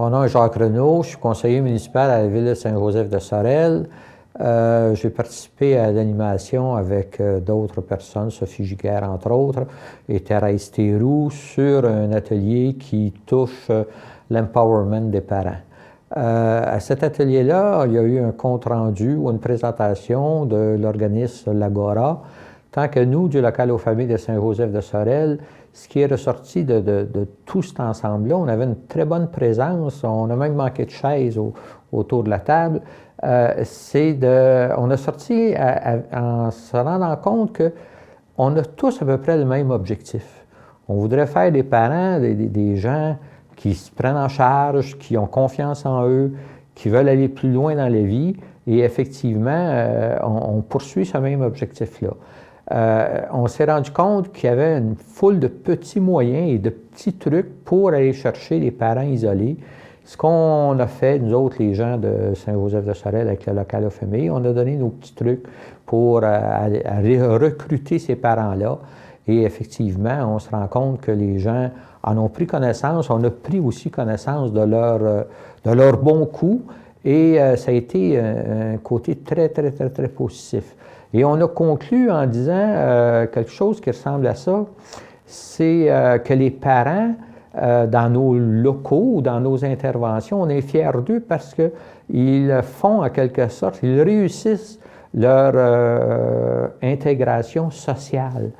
Mon nom est Jacques Renaud, je suis conseiller municipal à la ville de Saint-Joseph-de-Sorel. J'ai participé à l'animation avec d'autres personnes, Sophie Giguère entre autres, et Thérèse Théroux, sur un atelier qui touche l'empowerment des parents. À cet atelier-là, il y a eu un compte-rendu ou une présentation de l'organisme l'Agora. Tant que nous, du local aux familles de Saint-Joseph-de-Sorel, ce qui est ressorti de tout cet ensemble-là, on avait une très bonne présence, on a même manqué de chaises autour de la table. On a sorti en se rendant compte qu'on a tous à peu près le même objectif. On voudrait faire des parents, des gens qui se prennent en charge, qui ont confiance en eux, qui veulent aller plus loin dans la vie. Et effectivement, on poursuit ce même objectif-là. On s'est rendu compte qu'il y avait une foule de petits moyens et de petits trucs pour aller chercher les parents isolés. Ce qu'on a fait, nous autres, les gens de Saint-Joseph-de-Sorel, avec le local aux familles, on a donné nos petits trucs pour aller recruter ces parents-là. Et effectivement, on se rend compte que les gens en ont pris connaissance. On a pris aussi connaissance de leur bon coup. Et ça a été un côté très, très, très, très positif. Et on a conclu en disant quelque chose qui ressemble à ça, c'est que les parents, dans nos locaux ou dans nos interventions, on est fiers d'eux parce qu'ils font en quelque sorte, ils réussissent leur intégration sociale.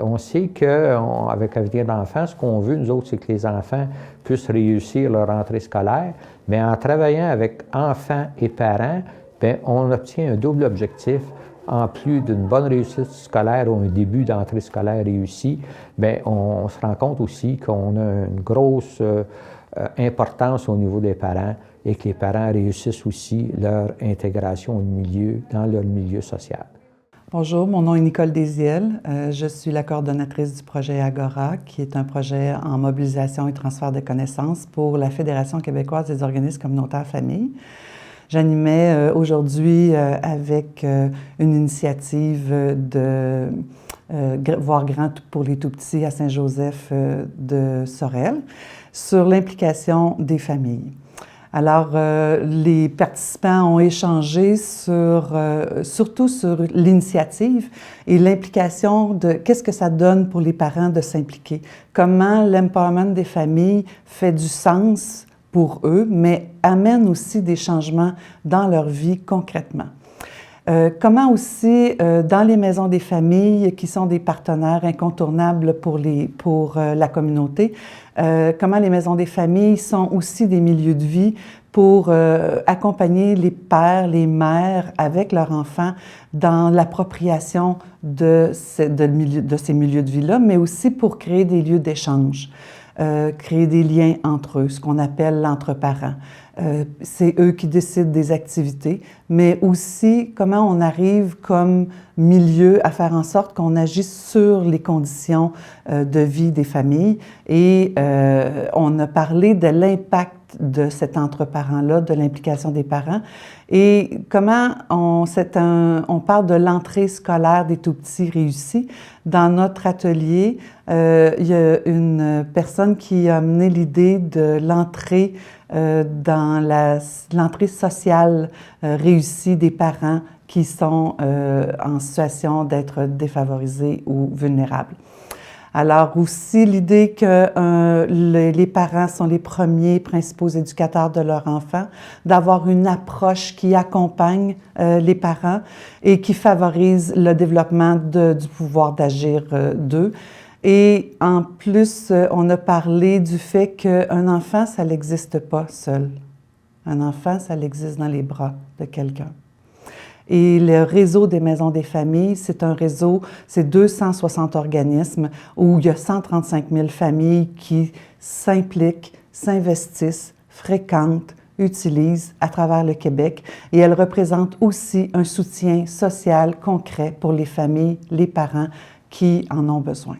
On sait qu'avec Avenir d'enfants, ce qu'on veut, nous autres, c'est que les enfants puissent réussir leur rentrée scolaire, mais en travaillant avec enfants et parents, bien, on obtient un double objectif. En plus d'une bonne réussite scolaire ou un début d'entrée scolaire réussi, bien, on se rend compte aussi qu'on a une grosse importance au niveau des parents et que les parents réussissent aussi leur intégration dans leur milieu social. Bonjour, mon nom est Nicole Désiel. Je suis la coordonnatrice du projet Agora, qui est un projet en mobilisation et transfert de connaissances pour la Fédération québécoise des organismes communautaires familles. J'animais aujourd'hui avec une initiative de Voir grand pour les tout-petits à Saint-Joseph-de-Sorel sur l'implication des familles. Alors, les participants ont échangé surtout sur l'initiative et l'implication de qu'est-ce que ça donne pour les parents de s'impliquer. Comment l'empowerment des familles fait du sens pour eux, mais amène aussi des changements dans leur vie concrètement. Comment aussi, dans les maisons des familles, qui sont des partenaires incontournables pour la communauté, comment les maisons des familles sont aussi des milieux de vie pour accompagner les pères, les mères avec leurs enfants dans l'appropriation de ces milieux de vie-là, mais aussi pour créer des lieux d'échange. Créer des liens entre eux, ce qu'on appelle l'entre-parents. C'est eux qui décident des activités, mais aussi comment on arrive comme milieu à faire en sorte qu'on agisse sur les conditions de vie des familles. Et on a parlé de l'impact de cet entre-parents-là, de l'implication des parents, et comment on parle de l'entrée scolaire des tout-petits réussis. Dans notre atelier, il y a une personne qui a amené l'idée de l'entrée dans l'entrée sociale réussie des parents qui sont en situation d'être défavorisés ou vulnérables. Alors aussi l'idée que les parents sont les premiers principaux éducateurs de leurs enfants, d'avoir une approche qui accompagne les parents et qui favorise le développement du pouvoir d'agir d'eux. Et en plus, on a parlé du fait qu'un enfant, ça n'existe pas seul. Un enfant, ça existe dans les bras de quelqu'un. Et le réseau des maisons des familles, c'est un réseau, c'est 260 organismes où il y a 135 000 familles qui s'impliquent, s'investissent, fréquentent, utilisent à travers le Québec. Et elles représentent aussi un soutien social concret pour les familles, les parents qui en ont besoin.